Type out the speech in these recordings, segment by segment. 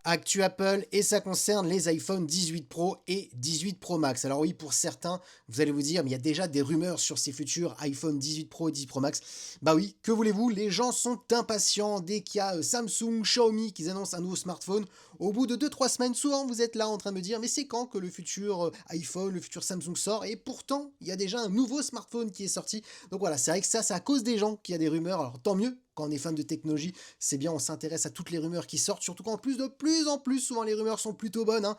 Actu Apple et ça concerne les iPhone 18 Pro et 18 Pro Max. Alors oui, pour certains, vous allez vous dire, mais il y a déjà des rumeurs sur ces futurs iPhone 18 Pro et 18 Pro Max. Bah oui, que voulez-vous, les gens sont impatients dès qu'il y a Samsung, Xiaomi qui annoncent un nouveau smartphone. Au bout de 2-3 semaines, souvent vous êtes là en train de me dire, mais c'est quand que le futur iPhone, le futur Samsung sort? Et pourtant, il y a déjà un nouveau smartphone qui est sorti. Donc voilà, c'est vrai que ça, c'est à cause des gens qu'il y a des rumeurs. Alors tant mieux, quand on est fan de technologie, c'est bien, on s'intéresse à toutes les rumeurs qui sortent, surtout qu'en plus, de plus en plus, souvent les rumeurs sont plutôt bonnes, hein.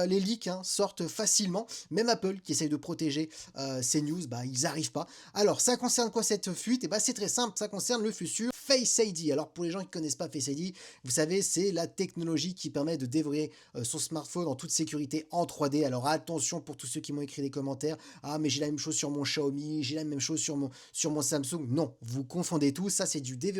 Les leaks sortent facilement, même Apple qui essaye de protéger ces news, bah, ils n'arrivent pas. Alors, ça concerne quoi cette fuite? Et bah, c'est très simple, ça concerne le futur Face ID. Alors, pour les gens qui ne connaissent pas Face ID, vous savez, c'est la technologie qui permet de déverrouiller son smartphone en toute sécurité en 3D. Alors, attention pour tous ceux qui m'ont écrit des commentaires, ah, mais j'ai la même chose sur mon Xiaomi, j'ai la même chose sur mon Samsung. Non, vous confondez tout, ça c'est du déverrouillage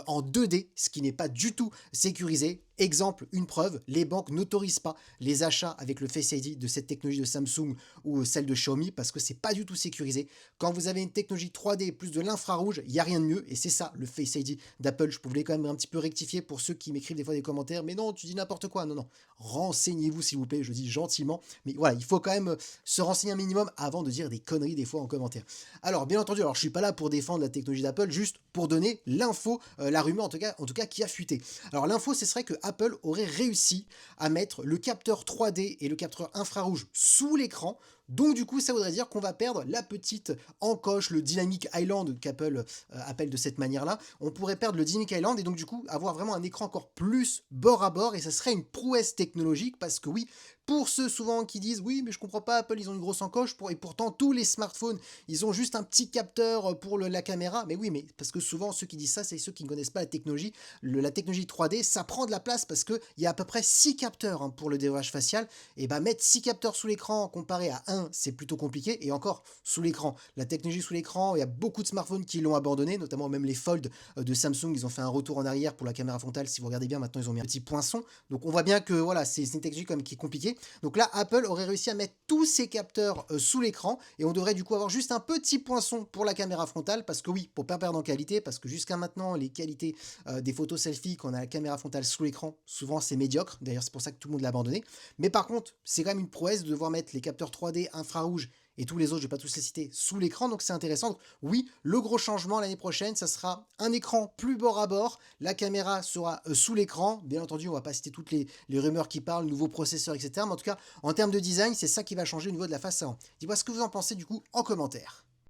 en 2D, ce qui n'est pas du tout sécurisé. Exemple, une preuve, les banques n'autorisent pas les achats avec le Face ID de cette technologie de Samsung ou celle de Xiaomi parce que c'est pas du tout sécurisé. Quand vous avez une technologie 3D plus de l'infrarouge, il n'y a rien de mieux et c'est ça le Face ID d'Apple. Je voulais quand même un petit peu rectifier pour ceux qui m'écrivent des fois des commentaires, mais non, tu dis n'importe quoi. Non, non, renseignez-vous s'il vous plaît, je dis gentiment, mais voilà, il faut quand même se renseigner un minimum avant de dire des conneries des fois en commentaire. Alors, bien entendu, alors je suis pas là pour défendre la technologie d'Apple, juste pour donner l'info, la rumeur en tout cas qui a fuité. Alors l'info, ce serait que Apple aurait réussi à mettre le capteur 3D et le capteur infrarouge sous l'écran. Donc du coup, ça voudrait dire qu'on va perdre la petite encoche, le Dynamic Island qu'Apple appelle de cette manière-là. On pourrait perdre le Dynamic Island et donc du coup avoir vraiment un écran encore plus bord à bord et ça serait une prouesse technologique parce que oui, pour ceux souvent qui disent oui mais je comprends pas, Apple ils ont une grosse encoche et pourtant tous les smartphones ils ont juste un petit capteur pour la caméra, mais oui mais parce que souvent ceux qui disent ça c'est ceux qui ne connaissent pas la technologie. La technologie 3D ça prend de la place parce qu'il y a à peu près 6 capteurs pour le dérouillage facial et bah mettre 6 capteurs sous l'écran comparé à un c'est plutôt compliqué et encore sous l'écran. La technologie sous l'écran, il y a beaucoup de smartphones qui l'ont abandonné, notamment même les Fold de Samsung, ils ont fait un retour en arrière pour la caméra frontale, si vous regardez bien maintenant ils ont mis un petit poinçon, donc on voit bien que voilà c'est une technologie quand même qui est compliquée. Donc là Apple aurait réussi à mettre tous ces capteurs sous l'écran et on devrait du coup avoir juste un petit poinçon pour la caméra frontale parce que oui, pour pas perdre en qualité, parce que jusqu'à maintenant les qualités des photos selfie quand on a la caméra frontale sous l'écran, souvent c'est médiocre, d'ailleurs c'est pour ça que tout le monde l'a abandonné, mais par contre c'est quand même une prouesse de devoir mettre les capteurs 3D infrarouge et tous les autres, je ne vais pas tous les citer, sous l'écran, donc c'est intéressant. Donc, oui, le gros changement l'année prochaine, ça sera un écran plus bord à bord, la caméra sera sous l'écran, bien entendu, on ne va pas citer toutes les rumeurs qui parlent, nouveaux processeurs, etc. Mais en tout cas, en termes de design, c'est ça qui va changer au niveau de la face avant. Dis-moi ce que vous en pensez du coup en commentaire.